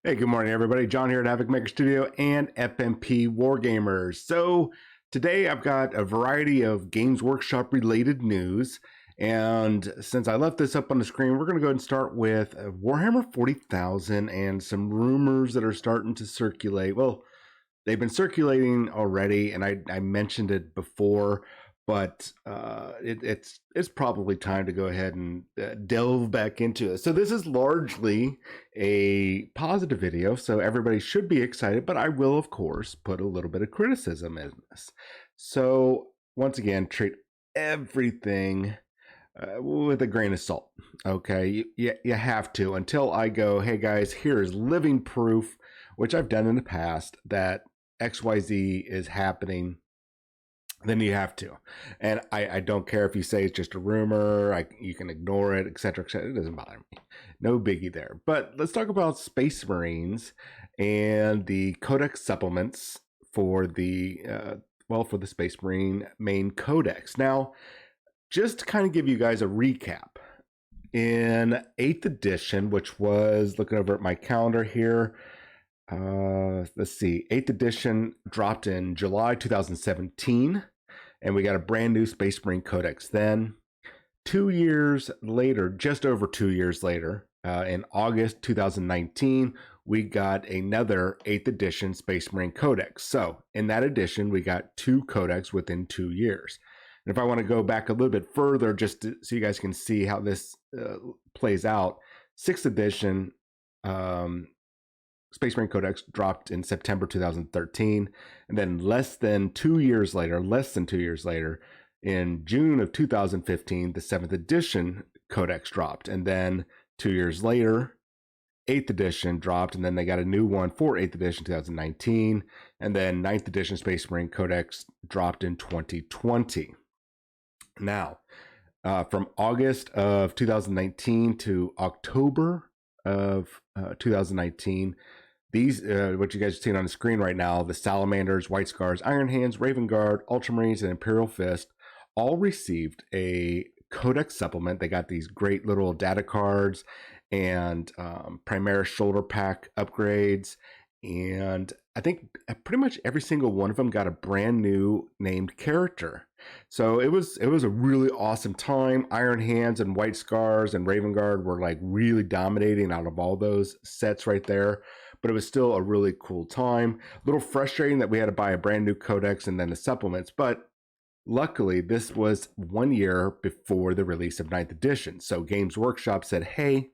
Hey, good morning, everybody. John here at Havoc Maker Studio and FMP Wargamers. So today I've got a variety of Games Workshop related news. And since I left this up on the screen, we're going to go ahead and start with Warhammer 40,000 and some rumors that are starting to circulate. Well, they've been circulating already, and I mentioned it before, but it's probably time to go ahead and delve back into it. So this is largely a positive video, so everybody should be excited, but I will, of course, put a little bit of criticism in this. So once again, treat everything with a grain of salt. Okay, you have to, until I go, hey guys, here is living proof, which I've done in the past, that XYZ is happening. Then you have to. And I don't care if you say it's just a rumor, you can ignore it, etc., etc. It doesn't bother me. No biggie there. But let's talk about Space Marines and the Codex Supplements for the for the Space Marine main codex. Now, just to kind of give you guys a recap, in 8th edition, which was, looking over at my calendar here, let's see, 8th edition dropped in July 2017, and we got a brand new Space Marine Codex then. 2 years later, just over 2 years later, in August 2019, we got another 8th edition Space Marine Codex. So in that edition, we got 2 codex within 2 years. And if I want to go back a little bit further, just so you guys can see how this plays out, 6th edition Space Marine Codex dropped in September 2013, and then less than 2 years later, in June of 2015, the 7th edition Codex dropped, and then 2 years later, 8th edition dropped, and then they got a new one for 8th edition 2019, and then 9th edition Space Marine Codex dropped in 2020. Now, from August of 2019 to October of 2019, these, what you guys are seeing on the screen right now, the Salamanders, White Scars, Iron Hands, Raven Guard, Ultramarines, and Imperial Fist all received a Codex supplement. They got these great little data cards and Primaris shoulder pack upgrades. And I think pretty much every single one of them got a brand new named character. So it was a really awesome time. Iron Hands and White Scars and Raven Guard were like really dominating out of all those sets right there. But it was still a really cool time. A little frustrating that we had to buy a brand new codex and then the supplements, but luckily this was 1 year before the release of 9th edition. So Games Workshop said, hey,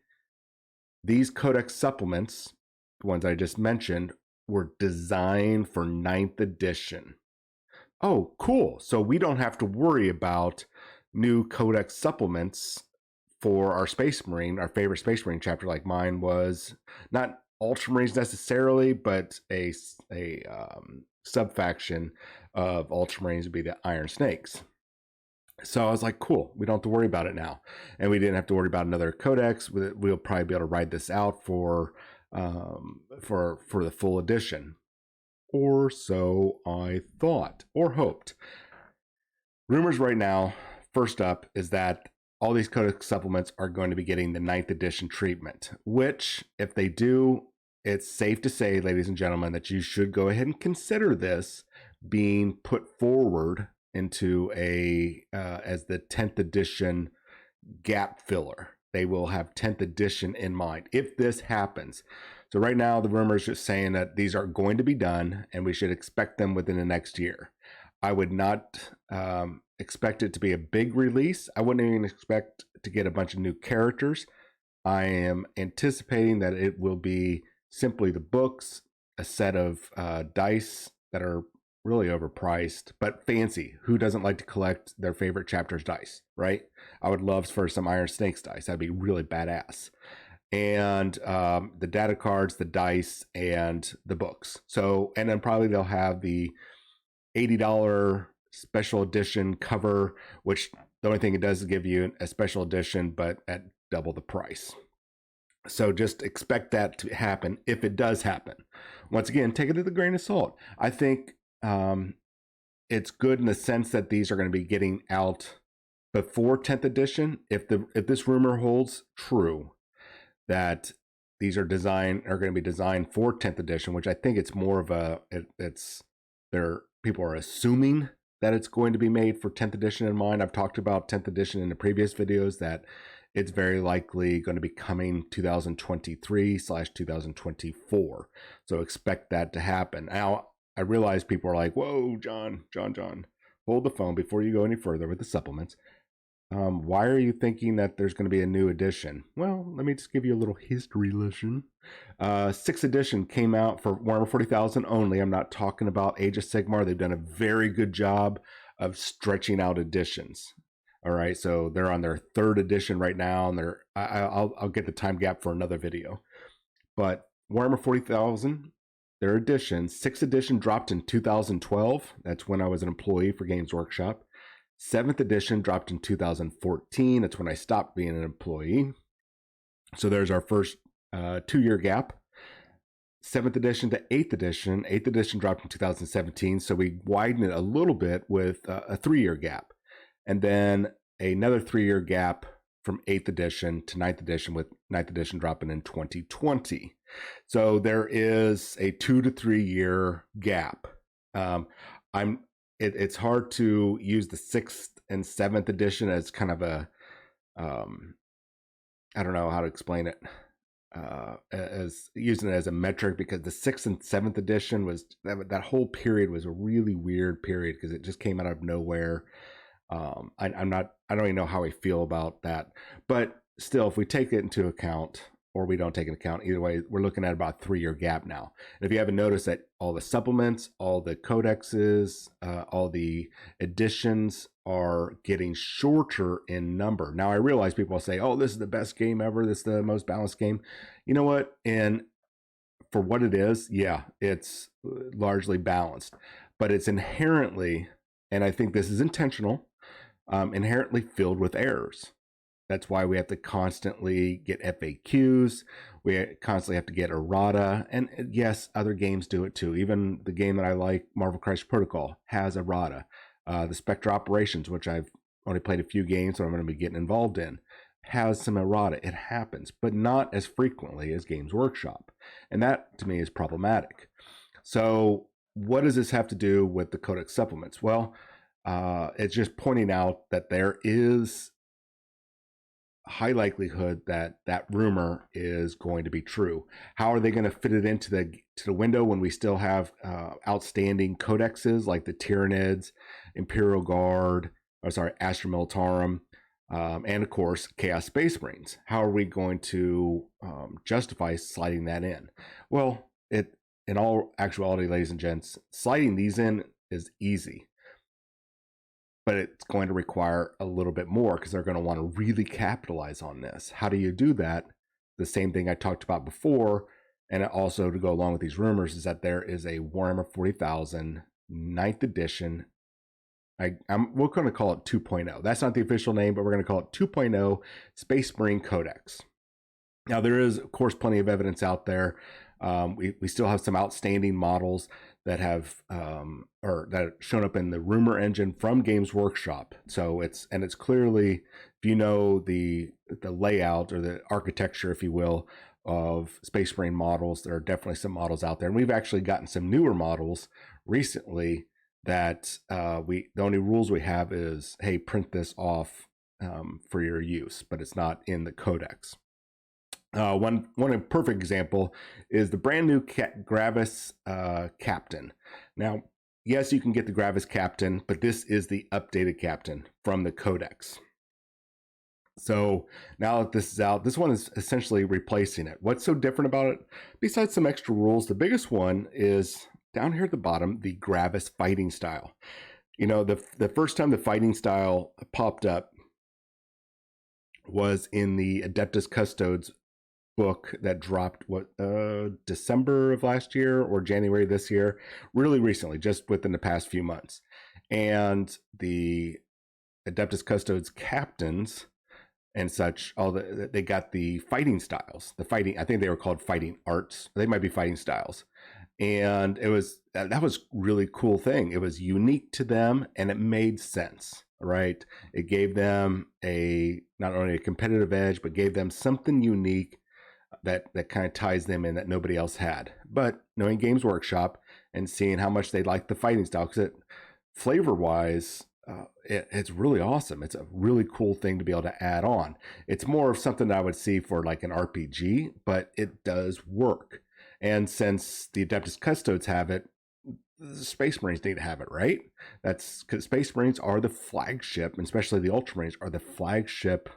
these codex supplements, the ones I just mentioned, were designed for 9th edition. Oh, cool. So we don't have to worry about new codex supplements for our Space Marine, our favorite Space Marine chapter, like mine was. Not Ultramarines necessarily, but a sub-faction of Ultramarines would be the Iron Snakes. So I was like, cool, we don't have to worry about it now. And we didn't have to worry about another codex. We'll probably be able to ride this out for the full edition. Or so I thought, or hoped. Rumors right now, first up, is that all these codex supplements are going to be getting the 9th edition treatment, which, if they do, it's safe to say, ladies and gentlemen, that you should go ahead and consider this being put forward into as the 10th edition gap filler. They will have 10th edition in mind if this happens. So right now, the rumor is just saying that these are going to be done and we should expect them within the next year. I would not expect it to be a big release. I wouldn't even expect to get a bunch of new characters. I am anticipating that it will be simply the books, a set of dice that are really overpriced, but fancy. Who doesn't like to collect their favorite chapter's dice, right? I would love for some Iron Snakes dice. That'd be really badass. And the data cards, the dice, and the books. So, and then probably they'll have the $80 special edition cover, which the only thing it does is give you a special edition, but at double the price. So just expect that to happen if it does happen. Once again, take it with a grain of salt. I think it's good in the sense that these are going to be getting out before 10th edition. If this rumor holds true, that these are going to be designed for 10th edition, which I think it's more of people are assuming that it's going to be made for 10th edition in mind. I've talked about 10th edition in the previous videos, that it's very likely going to be coming 2023/2024. So expect that to happen. Now, I realize people are like, whoa, John, hold the phone before you go any further with the supplements. Why are you thinking that there's going to be a new edition? Well, let me just give you a little history lesson. 6th edition came out for Warhammer 40,000 only. I'm not talking about Age of Sigmar. They've done a very good job of stretching out editions. All right, so they're on their 3rd edition right now, and I'll get the time gap for another video. But Warhammer 40,000, their edition, 6th edition dropped in 2012. That's when I was an employee for Games Workshop. 7th edition dropped in 2014. That's when I stopped being an employee. So there's our first 2-year gap. 7th edition to 8th edition. 8th edition dropped in 2017. So we widened it a little bit with a 3-year gap. And then another 3-year gap from 8th edition to 9th edition, with 9th edition dropping in 2020. So there is a 2 to 3 year gap. It's hard to use the 6th and 7th edition as kind of a, I don't know how to explain it, as using it as a metric, because the 6th and 7th edition was, that whole period was a really weird period because it just came out of nowhere. I don't even know how I feel about that, but still, if we take it into account, or we don't take into account, either way, we're looking at about a 3-year gap now. And if you haven't noticed, that all the supplements, all the codexes, all the editions are getting shorter in number. Now, I realize people will say, oh, this is the best game ever, this is the most balanced game. You know what? And for what it is, yeah, it's largely balanced, but it's inherently, and I think this is intentional, inherently filled with errors. That's why we have to constantly get FAQs. We constantly have to get errata. And yes, other games do it too. Even the game that I like, Marvel Crisis Protocol, has errata. The Spectre Operations, which I've only played a few games, so I'm going to be getting involved in, has some errata. It happens, but not as frequently as Games Workshop. And that, to me, is problematic. So what does this have to do with the Codex Supplements? Well, it's just pointing out that there is high likelihood that that rumor is going to be true. How are they going to fit it into the window when we still have outstanding codexes like the Tyranids, Imperial Guard, Astra Militarum, and of course Chaos Space Marines? How are we going to justify sliding that in? Well, in all actuality, ladies and gents, sliding these in is easy, but it's going to require a little bit more because they're going to want to really capitalize on this. How do you do that? The same thing I talked about before, and also to go along with these rumors, is that there is a Warhammer 40,000 9th edition. We're going to call it 2.0. That's not the official name, but we're going to call it 2.0 Space Marine Codex. Now, there is, of course, plenty of evidence out there. We still have some outstanding models that have shown up in the rumor engine from Games Workshop. So it's clearly, if you know the layout or the architecture, if you will, of Space Marine models, there are definitely some models out there. And we've actually gotten some newer models recently that the only rules we have is, hey, print this off for your use, but it's not in the codex. One perfect example is the brand new Gravis Captain. Now, yes, you can get the Gravis Captain, but this is the updated Captain from the Codex. So now that this is out, this one is essentially replacing it. What's so different about it? Besides some extra rules, the biggest one is down here at the bottom, the Gravis fighting style. You know, the first time the fighting style popped up was in the Adeptus Custodes book that dropped December of last year or January this year, really recently, just within the past few months. And the Adeptus Custodes captains and such, they got the fighting styles, I think they were called fighting arts. They might be fighting styles. And that was really cool thing. It was unique to them and it made sense, right? It gave them not only a competitive edge, but gave them something unique that kind of ties them in that nobody else had. But knowing Games Workshop and seeing how much they like the fighting style, because flavor wise, it's really awesome. It's a really cool thing to be able to add on. It's more of something that I would see for like an RPG, but it does work. And since the Adeptus Custodes have it, the Space Marines need to have it, right? That's because Space Marines are the flagship, and especially the Ultramarines are the flagship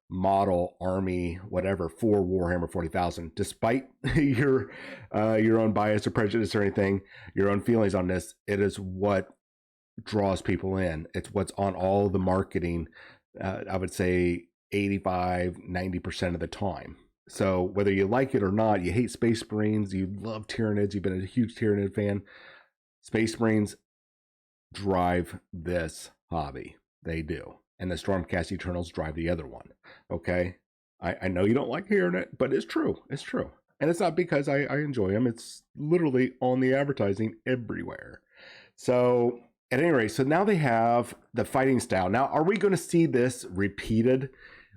model army, whatever, for Warhammer 40,000. Despite your own bias or prejudice or anything, your own feelings on this, it is what draws people in. It's what's on all the marketing, I would say 85-90% of the time. So whether you like it or not, you hate Space Marines, you love Tyranids, you've been a huge Tyranid fan, Space Marines drive this hobby. They do. And the Stormcast Eternals drive the other one. Okay? I know you don't like hearing it, but it's true. It's true. And it's not because I enjoy them. It's literally on the advertising everywhere. So at any rate, so now they have the fighting style. Now, are we going to see this repeated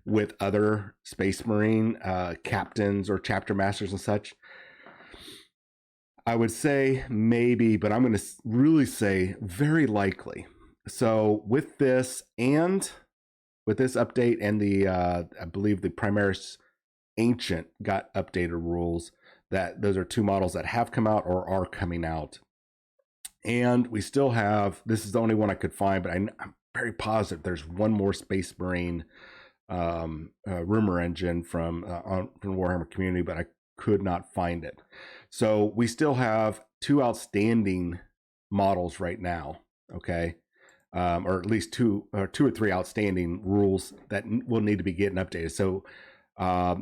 with other Space Marine captains or chapter masters and such? I would say maybe, but I'm going to really say very likely. So with this and with this update and the, I believe the Primaris Ancient got updated rules, that those are two models that have come out or are coming out. And we still have, this is the only one I could find, but I'm very positive there's one more Space Marine rumor engine from Warhammer community, but I could not find it. So we still have two outstanding models right now, okay? Or at least two or three outstanding rules that will need to be getting updated. So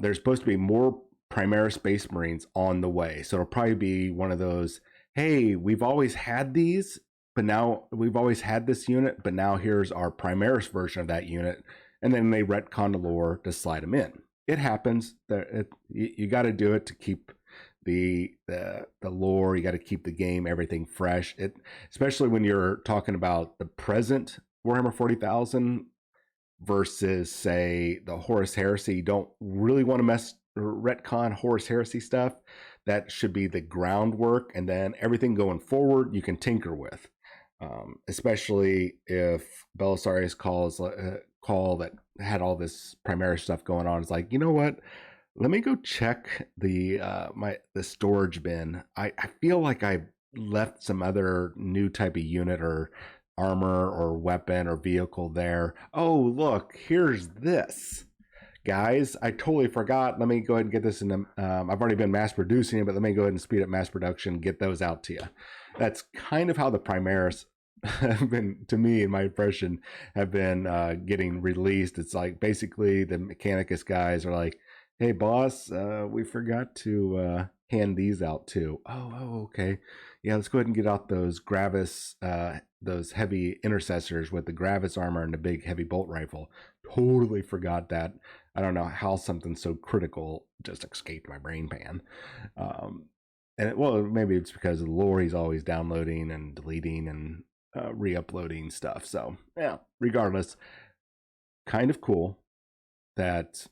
there's supposed to be more Primaris Space Marines on the way. So it'll probably be one of those, hey, we've always had these, but now we've always had this unit, but now here's our Primaris version of that unit. And then they retcon the lore to slide them in. It happens. You got to do it to keep the lore. You got to keep the game, everything fresh. Especially when you're talking about the present Warhammer 40,000 versus, say, the Horus Heresy. You don't really want to retcon Horus Heresy stuff. That should be the groundwork, and then everything going forward you can tinker with. Especially if Belisarius call that had all this Primaris stuff going on. It's like, you know what? Let me go check the storage bin. I feel like I left some other new type of unit or armor or weapon or vehicle there. Oh, look, here's this. Guys, I totally forgot. Let me go ahead and get this in the, I've already been mass producing it, but let me go ahead and speed up mass production, get those out to you. That's kind of how the Primaris have been, to me, in my impression, have been getting released. It's like basically the Mechanicus guys are like, hey boss, we forgot to hand these out too. Oh, okay. Yeah, let's go ahead and get out those Gravis, those heavy intercessors with the Gravis armor and the big heavy bolt rifle. Totally forgot that. I don't know how something so critical just escaped my brain pan. Well, maybe it's because of the lore he's always downloading and deleting and re-uploading stuff. So yeah, regardless, kind of cool that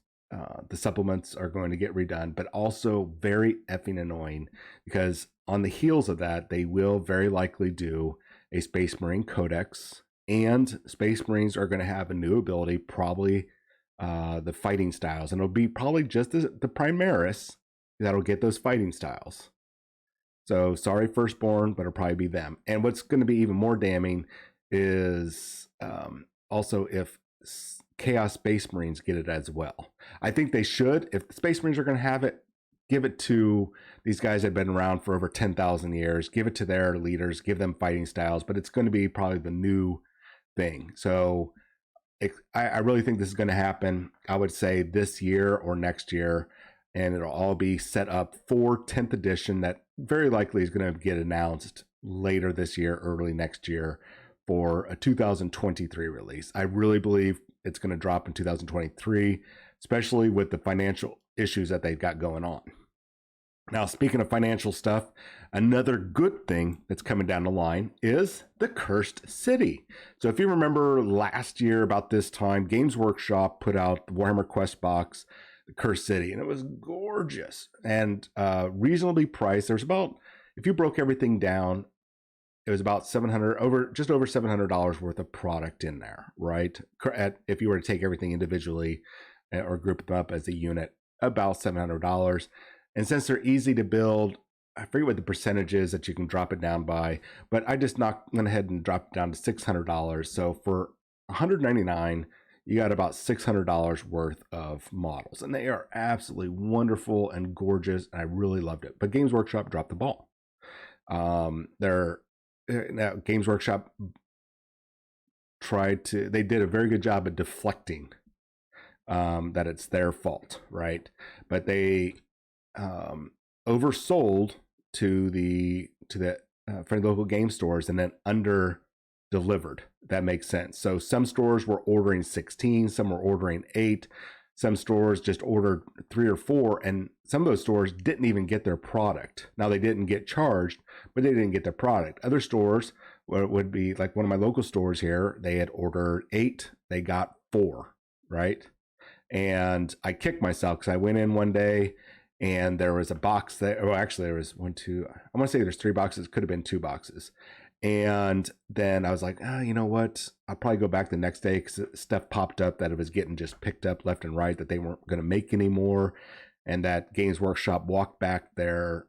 the supplements are going to get redone, but also very effing annoying because on the heels of that, they will very likely do a Space Marine Codex, and Space Marines are going to have a new ability, probably the fighting styles, and it'll be probably just the Primaris that'll get those fighting styles. So sorry, Firstborn, but it'll probably be them. And what's going to be even more damning is also if Chaos Space Marines get it as well. I think they should. If the Space Marines are going to have it, give it to these guys that have been around for over 10,000 years. Give it to their leaders. Give them fighting styles. But it's going to be probably the new thing. So I really think this is going to happen, I would say this year or next year. And it'll all be set up for 10th edition that very likely is going to get announced later this year, early next year for a 2023 release. I really believe it's going to drop in 2023, especially with the financial issues that they've got going on. Now, speaking of financial stuff, another good thing that's coming down the line is the Cursed City. So if you remember last year about this time, Games Workshop put out the Warhammer Quest box the Cursed City, and it was gorgeous and reasonably priced. There's about, if you broke everything down, it was about just over $700 worth of product in there, right? If you were to take everything individually or group them up as a unit, about $700. And since they're easy to build, I forget what the percentage is that you can drop it down by, but I just went ahead and dropped it down to $600. So for $199, you got about $600 worth of models, and they are absolutely wonderful and gorgeous, and I really loved it. But Games Workshop dropped the ball. Games Workshop they did a very good job at deflecting that it's their fault, right? But they oversold to the friendly local game stores and then under delivered. That makes sense. So some stores were ordering 16, some were ordering 8, some stores just ordered 3 or 4, and some of those stores didn't even get their product. Now, they didn't get charged, but they didn't get their product. Other stores would be like one of my local stores here. They had ordered 8, they got 4, right? And I kicked myself because I went in one day and there was a box there. Well, actually, there was 1, 2, I want to say there's 3 boxes. Could have been 2 boxes. And then I was like, you know what? I'll probably go back the next day because stuff popped up that it was getting just picked up left and right that they weren't going to make anymore. And that Games Workshop walked back their,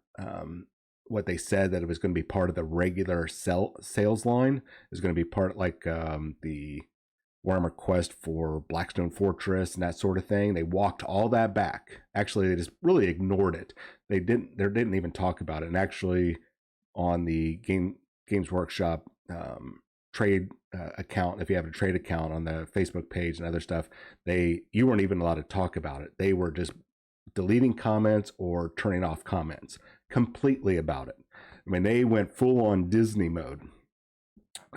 what they said that it was going to be part of the regular sales line. It was going to be part like the Warhammer Quest for Blackstone Fortress and that sort of thing. They walked all that back. Actually, they just really ignored it. They didn't even talk about it. And actually, on the Games Workshop trade account, if you have a trade account on the Facebook page and other stuff, you weren't even allowed to talk about it. They were just deleting comments or turning off comments completely about it. I mean, they went full on Disney mode.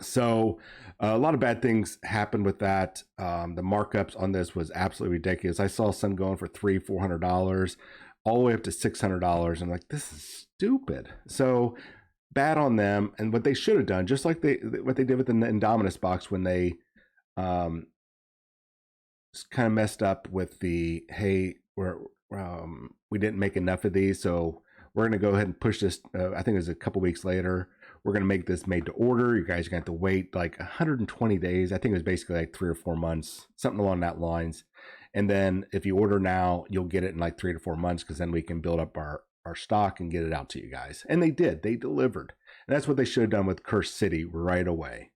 So a lot of bad things happened with that. The markups on this was absolutely ridiculous. I saw some going for $300-$400 all the way up to $600. I'm like, this is stupid. So bad on them. And what they should have done, just like what they did with the Indominus box when they kind of messed up with the, hey, we didn't make enough of these, so we're going to go ahead and push this. I think it was a couple weeks later. We're going to make this made to order. You guys are going to have to wait like 120 days. I think it was basically like 3 or 4 months, something along that lines. And then if you order now, you'll get it in like 3 to 4 months because then we can build up our stock and get it out to you guys. And they did. They delivered. And that's what they should have done with Cursed City right away.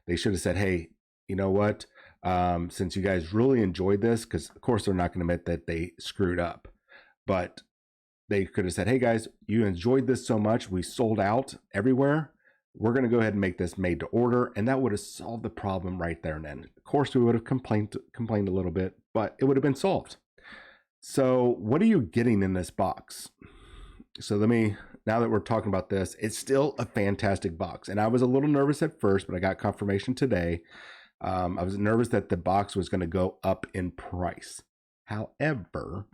They should have said, hey, you know what? Since you guys really enjoyed this, because of course they're not going to admit that they screwed up, but they could have said, hey guys, you enjoyed this so much, we sold out everywhere. We're going to go ahead and make this made to order. And that would have solved the problem right there and then. Of course, we would have complained a little bit, but it would have been solved. So what are you getting in this box? So now that we're talking about this, it's still a fantastic box. And I was a little nervous at first, but I got confirmation today. I was nervous that the box was going to go up in price. However,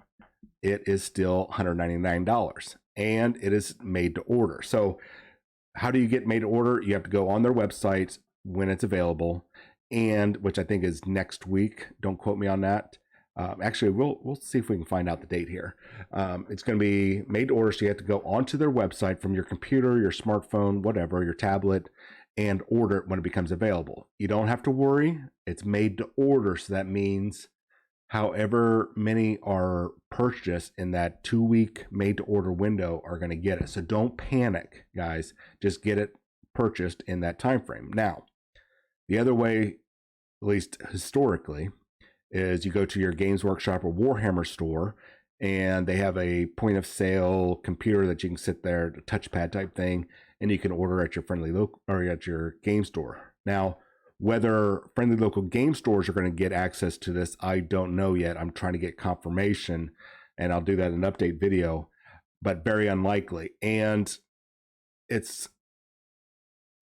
it is still $199 and it is made to order. So how do you get made to order? You have to go on their website when it's available, and which I think is next week. Don't quote me on that. Actually, we'll see if we can find out the date here. It's going to be made to order, so you have to go onto their website from your computer, your smartphone, whatever, your tablet, and order it when it becomes available. You don't have to worry. It's made to order, so that means however many are purchased in that 2-week made to order window are going to get it. So don't panic, guys. Just get it purchased in that time frame. Now, the other way, at least historically, is you go to your Games Workshop or Warhammer store, and they have a point of sale computer that you can sit there, a touchpad type thing, and you can order at your friendly local or at your game store. Now, whether friendly local game stores are going to get access to this, I don't know yet. I'm trying to get confirmation, and I'll do that in an update video, but very unlikely. And it's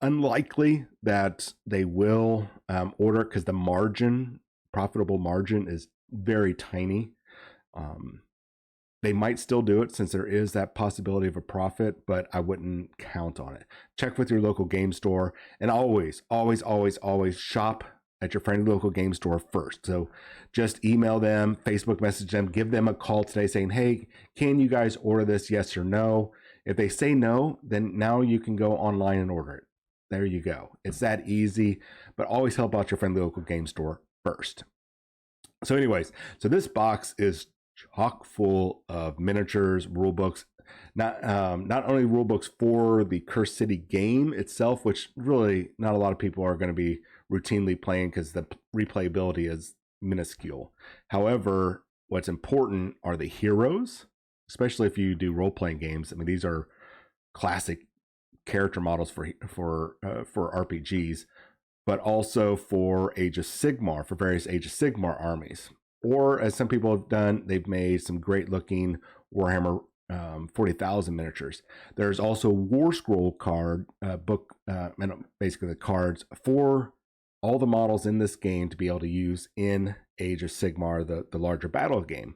unlikely that they will order because the profitable margin is very tiny. They might still do it since there is that possibility of a profit, but I wouldn't count on it. Check with your local game store, and always, always, always, always shop at your friendly local game store first. So just email them, Facebook message them, give them a call today saying, hey, can you guys order this? Yes or no. If they say no, then now you can go online and order it. There you go. It's that easy, but always help out your friendly local game store first. So anyways, so this box is chock full of miniatures, rule books, not only rule books for the Cursed City game itself, which really not a lot of people are going to be routinely playing because the replayability is minuscule. However, what's important are the heroes, especially if you do role-playing games. I mean, these are classic character models for RPGs, but also for Age of Sigmar, for various Age of Sigmar armies. Or as some people have done, they've made some great looking Warhammer 40,000 miniatures. There's also War Scroll card book, and basically the cards for all the models in this game to be able to use in Age of Sigmar, the larger battle game.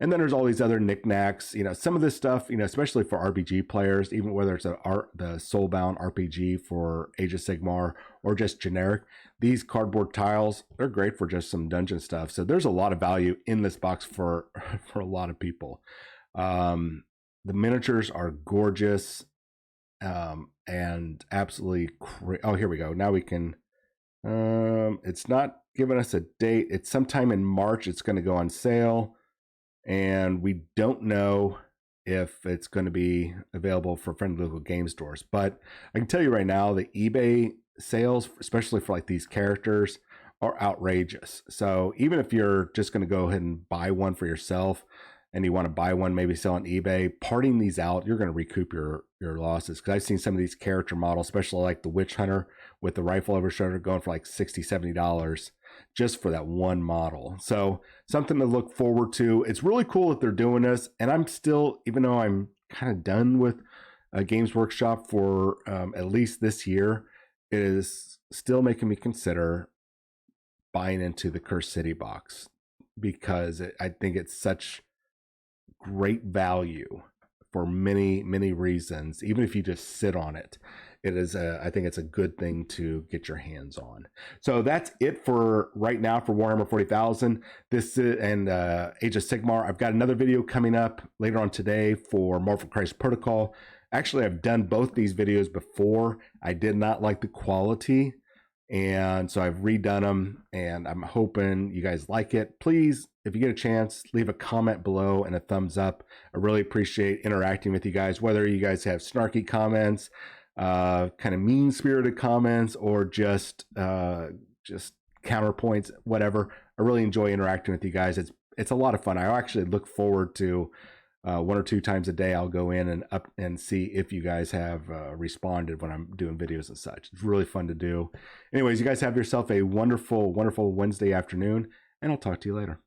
And then there's all these other knickknacks, some of this stuff, especially for RPG players, even whether it's the Soulbound RPG for Age of Sigmar or just generic, these cardboard tiles, they're great for just some dungeon stuff. So there's a lot of value in this box for a lot of people. The miniatures are gorgeous and absolutely oh, here we go. Now we can, it's not giving us a date. It's sometime in March. It's going to go on sale. And we don't know if it's going to be available for friendly local game stores. But I can tell you right now, the eBay sales, especially for like these characters, are outrageous. So even if you're just going to go ahead and buy one for yourself and you want to buy one, maybe sell on eBay, parting these out, you're going to recoup your losses. Because I've seen some of these character models, especially like the Witch Hunter with the rifle over shoulder, going for like $60, $70 just for that one model. So something to look forward to. It's really cool that they're doing this. And I'm still, even though I'm kind of done with Games Workshop for at least this year, it is still making me consider buying into the Cursed City box because I think it's such great value for many, many reasons. Even if you just sit on it, it is I think it's a good thing to get your hands on. So that's it for right now for Warhammer 40,000. This is, and Age of Sigmar. I've got another video coming up later on today for Marvel Crisis Protocol. Actually, I've done both these videos before. I did not like the quality, and so I've redone them, and I'm hoping you guys like it. Please, if you get a chance, leave a comment below and a thumbs up. I really appreciate interacting with you guys, whether you guys have snarky comments, kind of mean-spirited comments, or just counterpoints, whatever. I really enjoy interacting with you guys. It's a lot of fun. I actually look forward to one or two times a day. I'll go in and see if you guys have responded when I'm doing videos and such. It's really fun to do. Anyways, you guys have yourself a wonderful, wonderful Wednesday afternoon, and I'll talk to you later.